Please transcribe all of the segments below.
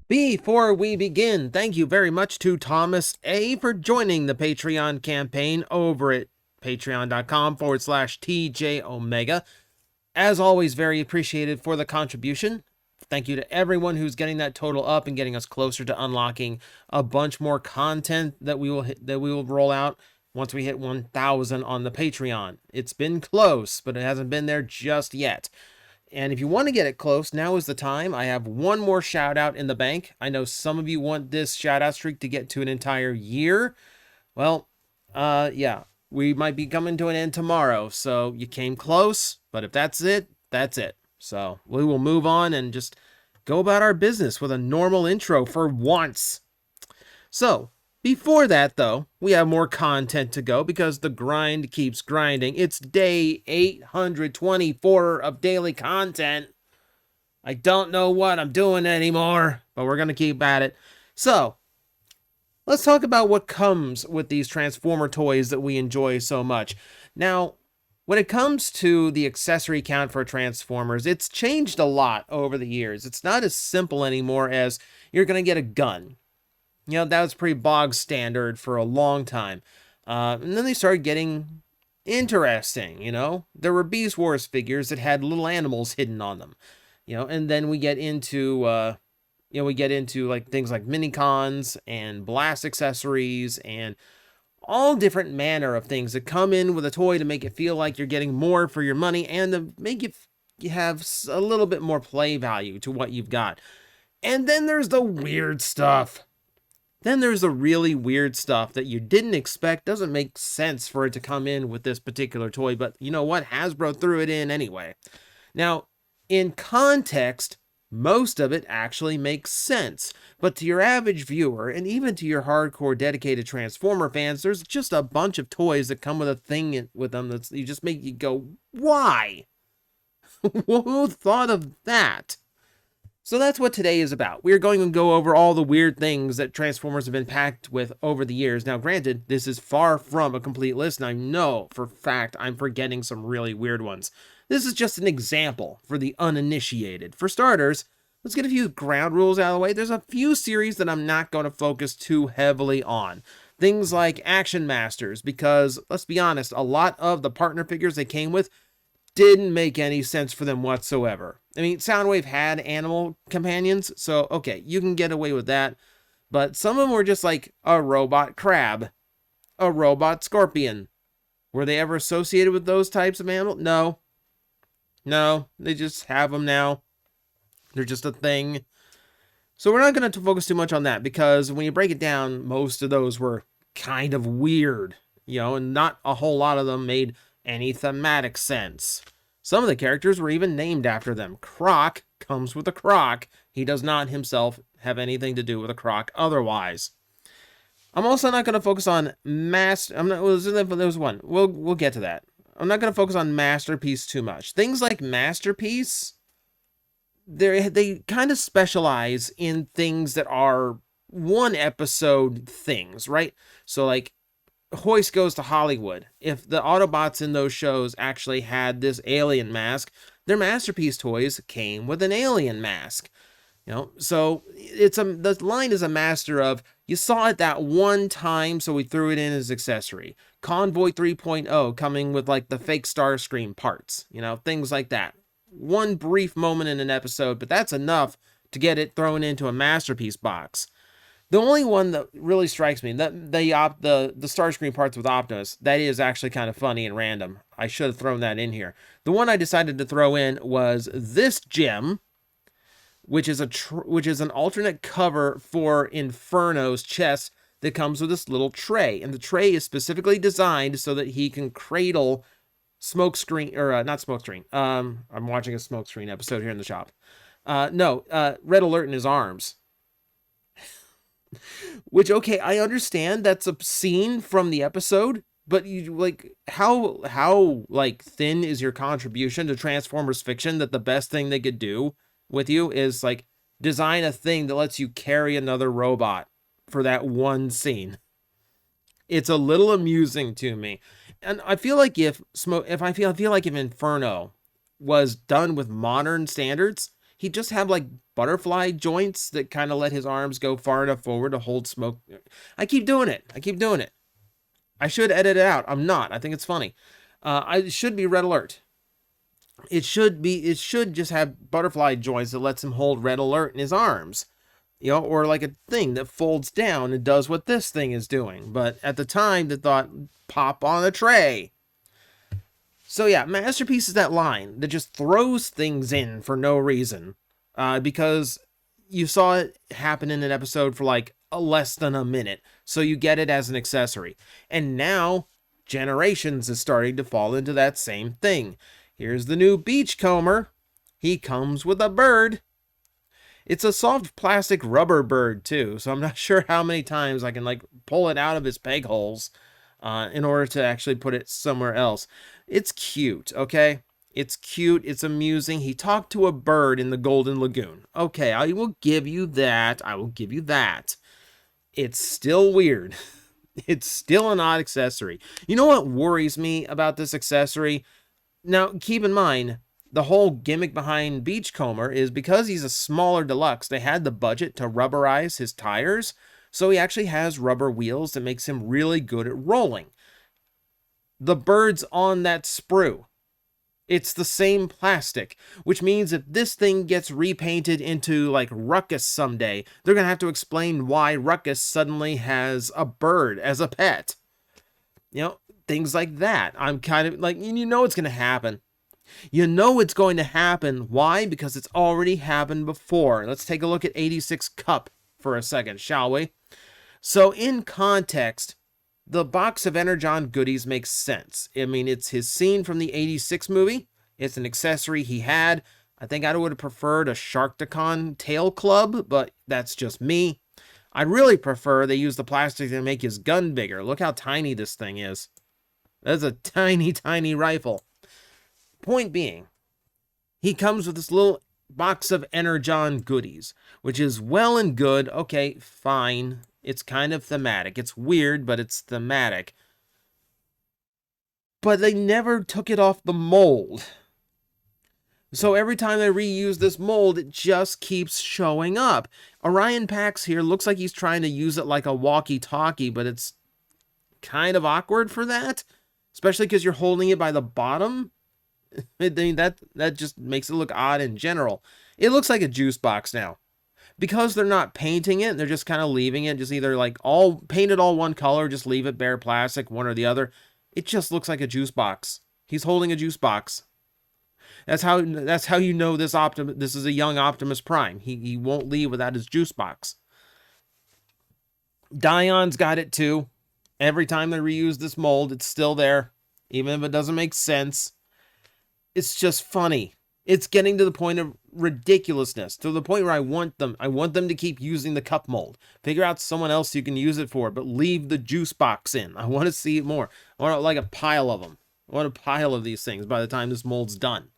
Before we begin, thank you very much to Thomas A. for joining the Patreon campaign over at patreon.com/TJOmega. As always, very appreciated for the contribution. Thank you to everyone who's getting that total up and getting us closer to unlocking a bunch more content that we will roll out once we hit 1,000 on the Patreon. It's been close, but it hasn't been there just yet. And if you want to get it close, now is the time. I have one more shout out in the bank. I know some of you want this shout out streak to get to an entire year. Well, yeah, we might be coming to an end tomorrow. So you came close, but if that's it, that's it. So we will move on and just go about our business with a normal intro for once. So before that, though, we have more content to go because the grind keeps grinding. It's day 824 of daily content. I don't know what I'm doing anymore, but we're going to keep at it. So, let's talk about what comes with these Transformer toys that we enjoy so much. Now, when it comes to the accessory count for Transformers, it's changed a lot over the years. It's not as simple anymore as you're going to get a gun. You know, that was pretty bog standard for a long time. And then they started getting interesting, you know. There were Beast Wars figures that had little animals hidden on them. You know, and then we get into, like things like Minicons and blast accessories and all different manner of things that come in with a toy to make it feel like you're getting more for your money and to make you have a little bit more play value to what you've got. And then there's the weird stuff. Then there's the really weird stuff that you didn't expect, doesn't make sense for it to come in with this particular toy, but you know what? Hasbro threw it in anyway. Now, in context, most of it actually makes sense, but to your average viewer, and even to your hardcore dedicated Transformer fans, there's just a bunch of toys that come with a thing with them that you just make you go, why? Who thought of that? So that's what today is about. We're going to go over all the weird things that Transformers have been packed with over the years. Now, granted, this is far from a complete list, and I know for a fact I'm forgetting some really weird ones. This is just an example for the uninitiated. For starters, let's get a few ground rules out of the way. There's a few series that I'm not going to focus too heavily on. Things like Action Masters, because, let's be honest, a lot of the partner figures they came with didn't make any sense for them whatsoever. I mean, Soundwave had animal companions, so okay, you can get away with that. But some of them were just like a robot crab, a robot scorpion. Were they ever associated with those types of animals? No. No, they just have them now. They're just a thing. So we're not going to focus too much on that because when you break it down, most of those were kind of weird, you know, and not a whole lot of them made any thematic sense. Some of the characters were even named after them. Croc comes with a croc. He does not himself have anything to do with a croc otherwise. I'm also not going to focus on there was one. We'll get to that. I'm not going to focus on Masterpiece too much. Things like Masterpiece, they kind of specialize in things that are one episode things, right? So like Hoist Goes to Hollywood. If the Autobots in those shows actually had this alien mask, their Masterpiece toys came with an alien mask. You know, so the line is a master of, you saw it that one time, so we threw it in as accessory. Convoy 3.0 coming with like the fake Starscream parts, you know, things like that. One brief moment in an episode, but that's enough to get it thrown into a Masterpiece box. The only one that really strikes me, the Starscream parts with Optimus, that is actually kind of funny and random. I should have thrown that in here. The one I decided to throw in was this gem, which is an alternate cover for Inferno's chest that comes with this little tray, and the tray is specifically designed so that he can cradle Smokescreen, or not Smokescreen. I'm watching a Smokescreen episode here in the shop. Red Alert in his arms. Which, okay, I understand that's a scene from the episode, but you like how like thin is your contribution to Transformers fiction that the best thing they could do with you is like design a thing that lets you carry another robot for that one scene. It's a little amusing to me. And I feel like if Inferno was done with modern standards, he just have like butterfly joints that kind of let his arms go far enough forward to hold smoke. I keep doing it. I should edit it out. I'm not. I think it's funny. It should be red alert. It should just have butterfly joints that lets him hold red alert in his arms. Or like a thing that folds down and does what this thing is doing. But at the time, they thought, pop on a tray. So yeah, Masterpiece is that line that just throws things in for no reason. Because you saw it happen in an episode for like less than a minute. So you get it as an accessory. And now, Generations is starting to fall into that same thing. Here's the new Beachcomber. He comes with a bird. It's a soft plastic rubber bird too, so I'm not sure how many times I can like pull it out of his peg holes in order to actually put it somewhere else. It's cute, okay? It's cute, it's amusing. He talked to a bird in the Golden Lagoon. Okay, I will give you that. It's still weird. It's still an odd accessory. You know what worries me about this accessory? Now, keep in mind, the whole gimmick behind Beachcomber is because he's a smaller deluxe, they had the budget to rubberize his tires, so he actually has rubber wheels that makes him really good at rolling. The bird's on that sprue. It's the same plastic, which means if this thing gets repainted into like Ruckus someday, they're going to have to explain why Ruckus suddenly has a bird as a pet. Things like that. I'm kind of like, it's going to happen. You know it's going to happen. Why? Because it's already happened before. Let's take a look at 86 Cup for a second, shall we? So in context, the box of Energon goodies makes sense. I mean, it's his scene from the 86 movie. It's an accessory he had. I think I would have preferred a Sharktacon tail club, but that's just me. I really prefer they use the plastic to make his gun bigger. Look how tiny this thing is. That's a tiny, tiny rifle. Point being, he comes with this little box of Energon goodies, which is well and good. Okay, fine. It's kind of thematic. It's weird, but it's thematic. But they never took it off the mold. So every time they reuse this mold, it just keeps showing up. Orion Pax here looks like he's trying to use it like a walkie-talkie, but it's kind of awkward for that. Especially because you're holding it by the bottom. I mean, that just makes it look odd in general. It looks like a juice box now. Because they're not painting it, they're just kind of leaving it, just either like painted all one color, just leave it bare plastic, one or the other. It just looks like a juice box. He's holding a juice box. That's how you know this is a young Optimus Prime. He won't leave without his juice box. Dion's got it too. Every time they reuse this mold, it's still there, even if it doesn't make sense. It's just funny. It's getting to the point of ridiculousness, to the point where I want them to keep using the cup mold. Figure out someone else you can use it for, but leave the juice box in. I want to see it more. I want like a pile of them. I want a pile of these things by the time this mold's done.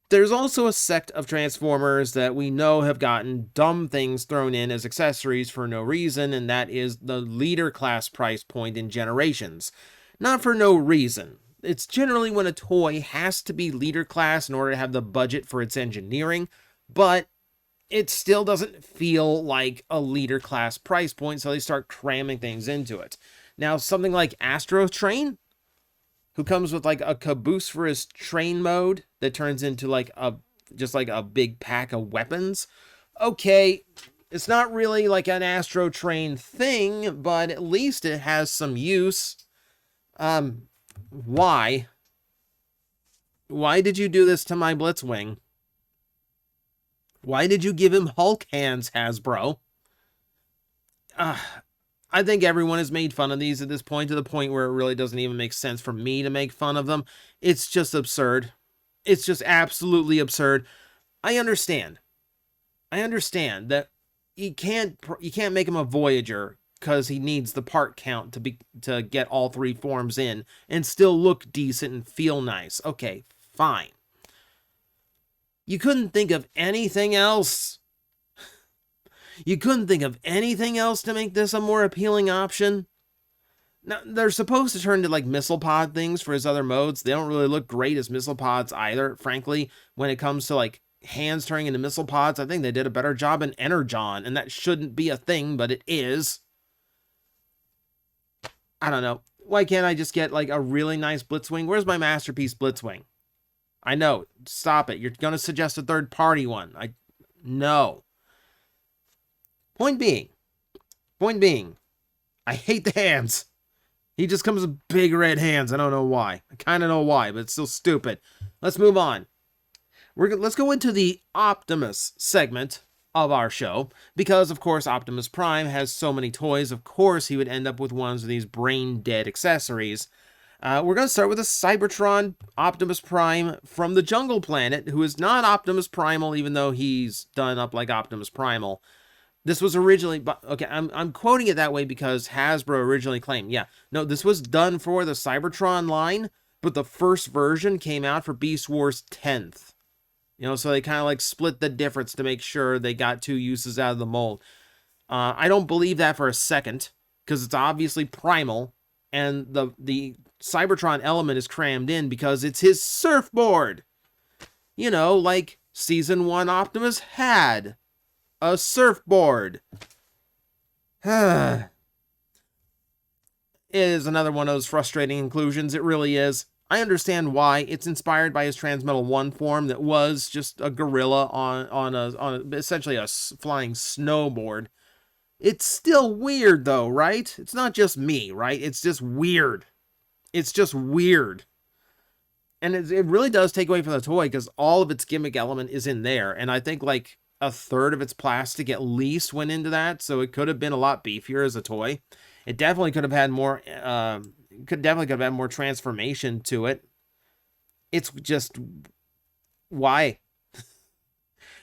There's also a sect of Transformers that we know have gotten dumb things thrown in as accessories for no reason, and that is the leader class price point in Generations. Not for no reason. It's generally when a toy has to be leader class in order to have the budget for its engineering, but it still doesn't feel like a leader class price point, so they start cramming things into it. Now, something like Astro Train, who comes with like a caboose for his train mode that turns into like just like a big pack of weapons. Okay, it's not really like an Astro Train thing, but at least it has some use. Why? Why did you do this to my Blitzwing? Why did you give him Hulk hands, Hasbro? I think everyone has made fun of these at this point, to the point where it really doesn't even make sense for me to make fun of them. It's just absurd. It's just absolutely absurd. I understand that you can't make him a Voyager because he needs the part count to get all three forms in and still look decent and feel nice. Okay, fine. You couldn't think of anything else? You couldn't think of anything else to make this a more appealing option? Now, they're supposed to turn into like missile pod things for his other modes. They don't really look great as missile pods either, frankly. When it comes to like hands turning into missile pods, I think they did a better job in Energon, and that shouldn't be a thing, but it is. I don't know. Why can't I just get like a really nice Blitzwing? Where's my masterpiece Blitzwing? I know. Stop it. You're going to suggest a third-party one. No. Point being, I hate the hands. He just comes with big red hands. I don't know why. I kind of know why, but it's still stupid. Let's move on. Let's go into the Optimus segment of our show, because of course Optimus Prime has so many toys. Of course he would end up with ones of these brain dead accessories. We're going to start with a Cybertron Optimus Prime from the Jungle Planet, who is not Optimus Primal, even though he's done up like Optimus Primal. This was originally, okay, I'm quoting it that way because Hasbro originally claimed, yeah, no, this was done for the Cybertron line, but the first version came out for Beast Wars 10th. You know, so they kind of like split the difference to make sure they got two uses out of the mold. I don't believe that for a second, because it's obviously primal, and the Cybertron element is crammed in because it's his surfboard. You know, like Season 1 Optimus had a surfboard. It is another one of those frustrating inclusions. It really is. I understand why. It's inspired by his Transmetal 1 form that was just a gorilla on essentially a flying snowboard. It's still weird though, right? It's not just me, right? It's just weird. It's just weird. And it really does take away from the toy because all of its gimmick element is in there. And I think like a third of its plastic at least went into that. So it could have been a lot beefier as a toy. It definitely could have had more, could have had more transformation to it. It's just, why?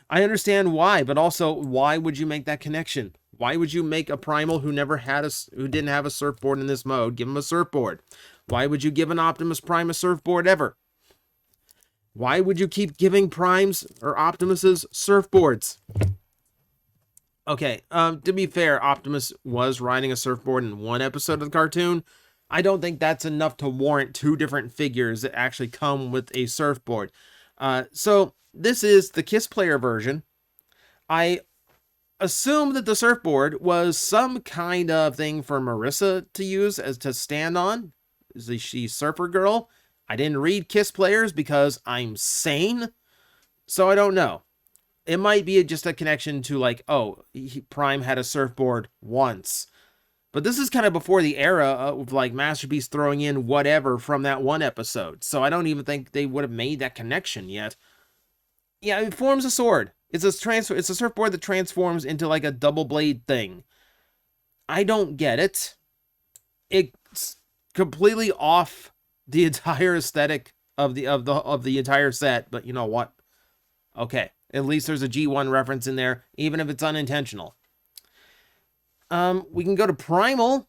I understand why, but also why would you make that connection? Why would you make a Primal who didn't have a surfboard in this mode, give him a surfboard? Why would you give an Optimus Prime a surfboard ever? Why would you keep giving Primes or Optimuses surfboards? Okay, to be fair, Optimus was riding a surfboard in one episode of the cartoon. I don't think that's enough to warrant two different figures that actually come with a surfboard. So this is the Kiss Player version. I assume that the surfboard was some kind of thing for Marissa to use as to stand on. She's Surfer Girl. I didn't read Kiss Players because I'm sane, so I don't know. It might be just a connection to like, oh, Prime had a surfboard once. But this is kind of before the era of like Masterpiece throwing in whatever from that one episode. So I don't even think they would have made that connection yet. Yeah, it forms a sword. It's a surfboard that transforms into like a double blade thing. I don't get it. It's completely off the entire aesthetic of the entire set, but you know what? Okay, at least there's a G1 reference in there, even if it's unintentional. We can go to Primal.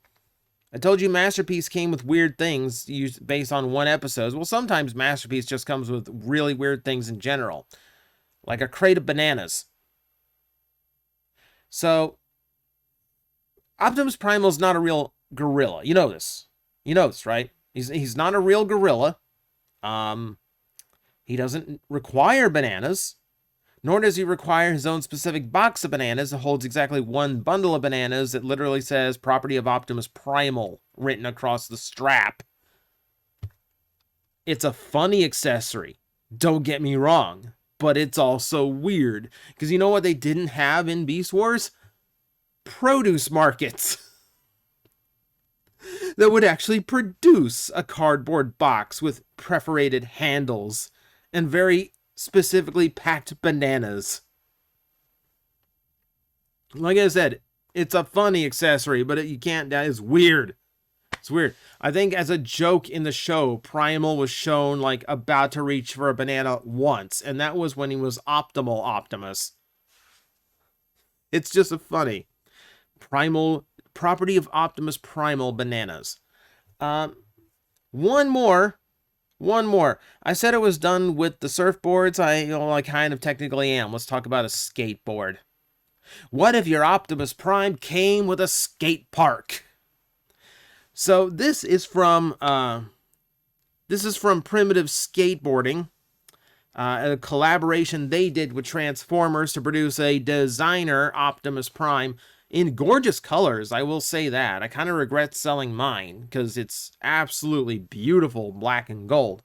I told you Masterpiece came with weird things used based on one episode. Well, sometimes Masterpiece just comes with really weird things in general, like a crate of bananas. So, Optimus Primal's not a real gorilla. You know this. You know this, right? He's not a real gorilla. He doesn't require bananas, nor does he require his own specific box of bananas that holds exactly one bundle of bananas that literally says property of Optimus Primal written across the strap. It's a funny accessory, don't get me wrong, but it's also weird, because you know what they didn't have in Beast Wars? Produce markets that would actually produce a cardboard box with perforated handles and very specifically packed bananas. Like I said, it's a funny accessory, but you can't, that is weird. It's weird. I think as a joke in the show, Primal was shown like about to reach for a banana once, and that was when he was Optimal Optimus. It's just a funny. Primal, property of Optimus Primal bananas. One more. I said it was done with the surfboards. I kind of technically am. Let's talk about a skateboard. What if your Optimus Prime came with a skate park? So this is from Primitive Skateboarding, a collaboration they did with Transformers to produce a designer Optimus Prime in gorgeous colors. I will say that. I kind of regret selling mine because it's absolutely beautiful black and gold.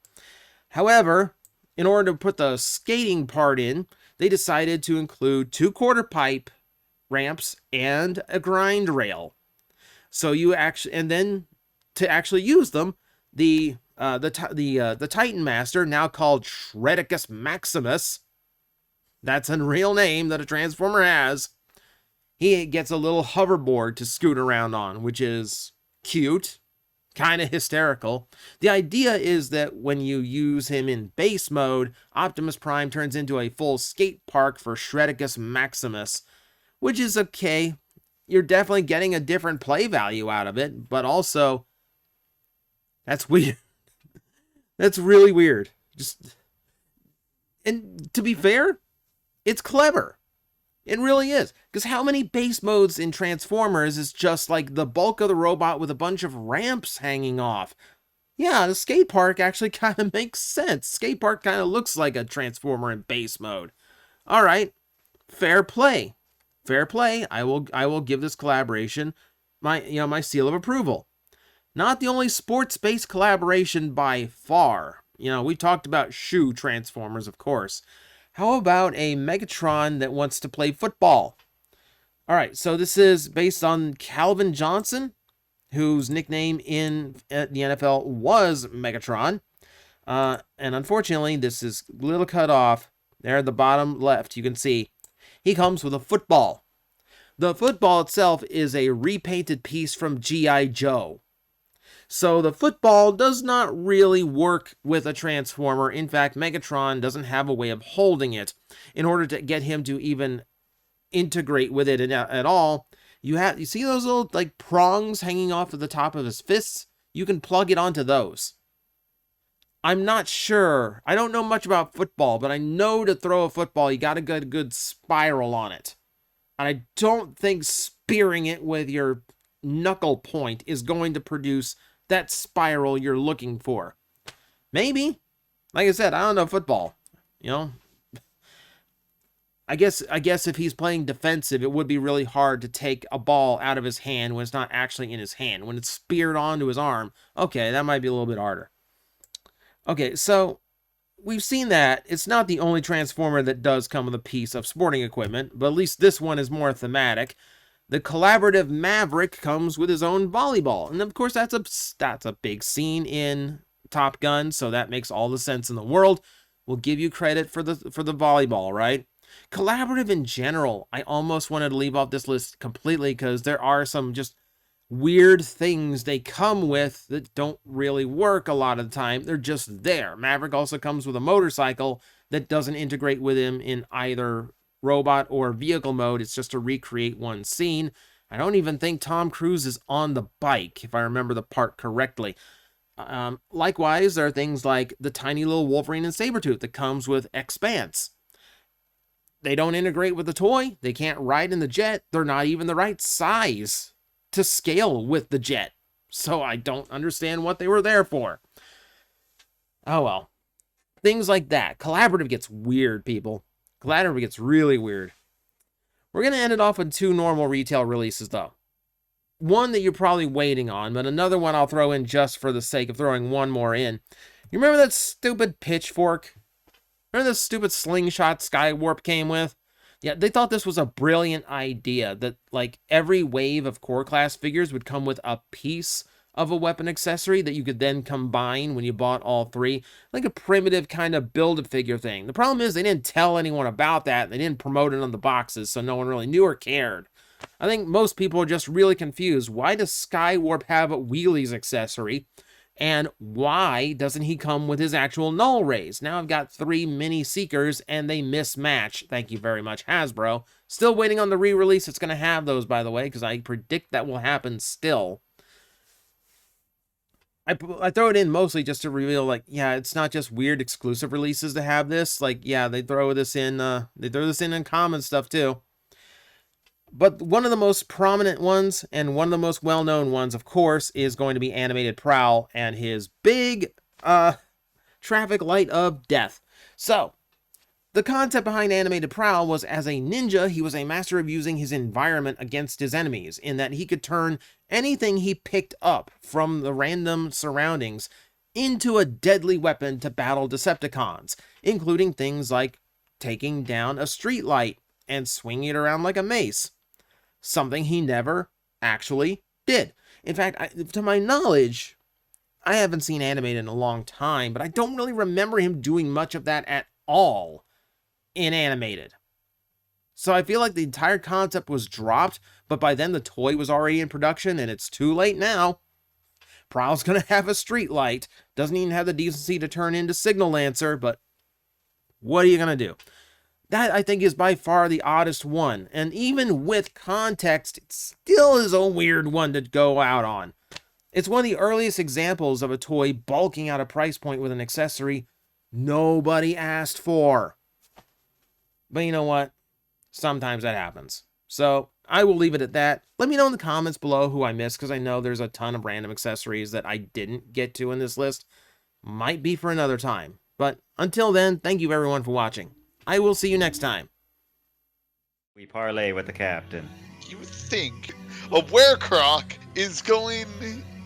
However, in order to put the skating part in, they decided to include 2 quarter pipe ramps and a grind rail. So you actually, and then to actually use them, the Titan Master, now called Shredicus Maximus, that's a real name that a Transformer has, he gets a little hoverboard to scoot around on, which is cute, kind of hysterical. The idea is that when you use him in base mode, Optimus Prime turns into a full skate park for Shredicus Maximus, which is okay. You're definitely getting a different play value out of it, but also, that's weird. That's really weird. And to be fair, it's clever. It really is. Because how many base modes in Transformers is just like the bulk of the robot with a bunch of ramps hanging off? Yeah, the skate park actually kind of makes sense. Skate park kind of looks like a Transformer in base mode. All right, fair play. Fair play. I will give this collaboration my seal of approval. Not the only sports-based collaboration by far. We talked about shoe Transformers, of course. How about a Megatron that wants to play football? All right, so this is based on Calvin Johnson, whose nickname in the NFL was Megatron. And unfortunately, this is a little cut off. There at the bottom left, you can see he comes with a football. The football itself is a repainted piece from G.I. Joe. So the football does not really work with a Transformer. In fact, Megatron doesn't have a way of holding it. In order to get him to even integrate with it at all, you see those little like prongs hanging off of the top of his fists? You can plug it onto those. I'm not sure. I don't know much about football, but I know to throw a football, you got to get a good spiral on it. And I don't think spearing it with your knuckle point is going to produce that spiral you're looking for. Maybe. Like I said, I don't know football. I guess if he's playing defensive, it would be really hard to take a ball out of his hand when it's not actually in his hand. When it's speared onto his arm, okay, that might be a little bit harder. Okay, so we've seen that. It's not the only Transformer that does come with a piece of sporting equipment, but at least this one is more thematic. The collaborative Maverick comes with his own volleyball. And of course, that's a big scene in Top Gun, so that makes all the sense in the world. We'll give you credit for the volleyball, right? Collaborative in general, I almost wanted to leave off this list completely because there are some just weird things they come with that don't really work a lot of the time. They're just there. Maverick also comes with a motorcycle that doesn't integrate with him in either robot or vehicle mode. It's just to recreate one scene. I don't even think Tom Cruise is on the bike, if I remember the part correctly. Likewise, there are things like the tiny little Wolverine and Sabretooth that comes with Expanse. They don't integrate with the toy. They can't ride in the jet. They're not even the right size to scale with the jet. So I don't understand what they were there for. Oh well. Things like that. Collaborative gets weird, people. Collaborative gets really weird. We're going to end it off with 2 normal retail releases, though. One that you're probably waiting on, but another one I'll throw in just for the sake of throwing one more in. You remember that stupid pitchfork? Remember the stupid slingshot Skywarp came with? Yeah, they thought this was a brilliant idea, that like every wave of core class figures would come with a piece of a weapon accessory that you could then combine when you bought all 3, like a primitive kind of build-a-figure thing. The problem is they didn't tell anyone about that. They didn't promote it on the boxes, so no one really knew or cared. I think most people are just really confused. Why does Skywarp have a wheelies accessory? And why doesn't he come with his actual null rays? Now I've got 3 mini Seekers and they mismatch. Thank you very much, Hasbro. Still waiting on the re-release. It's going to have those, by the way, because I predict that will happen still. I throw it in mostly just to reveal, like, yeah, it's not just weird exclusive releases to have this. Like, yeah, they throw this in. They throw this in common stuff too. But one of the most prominent ones, and one of the most well-known ones, of course, is going to be Animated Prowl and his big traffic light of death. So, the concept behind Animated Prowl was, as a ninja, he was a master of using his environment against his enemies, in that he could turn anything he picked up from the random surroundings into a deadly weapon to battle Decepticons, including things like taking down a streetlight and swinging it around like a mace. Something he never actually did. In fact, to my knowledge, I haven't seen Animated in a long time, but I don't really remember him doing much of that at all in Animated. So I feel like the entire concept was dropped, but by then the toy was already in production, and it's too late now. Prowl's gonna have a street light, doesn't even have the decency to turn into Signal Lancer, but what are you gonna do? That, I think, is by far the oddest one, and even with context, it still is a weird one to go out on. It's one of the earliest examples of a toy bulking out a price point with an accessory nobody asked for. But you know what? Sometimes that happens. So I will leave it at that. Let me know in the comments below who I missed, because I know there's a ton of random accessories that I didn't get to in this list. Might be for another time. But until then, thank you everyone for watching. I will see you next time. We parlay with the captain. You think a werecroc is going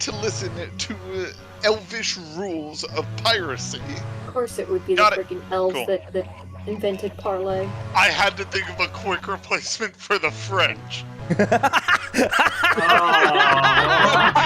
to listen to elvish rules of piracy? Of course it would be Got the it. freaking elves Cool. that invented parlay. I had to think of a quick replacement for the French.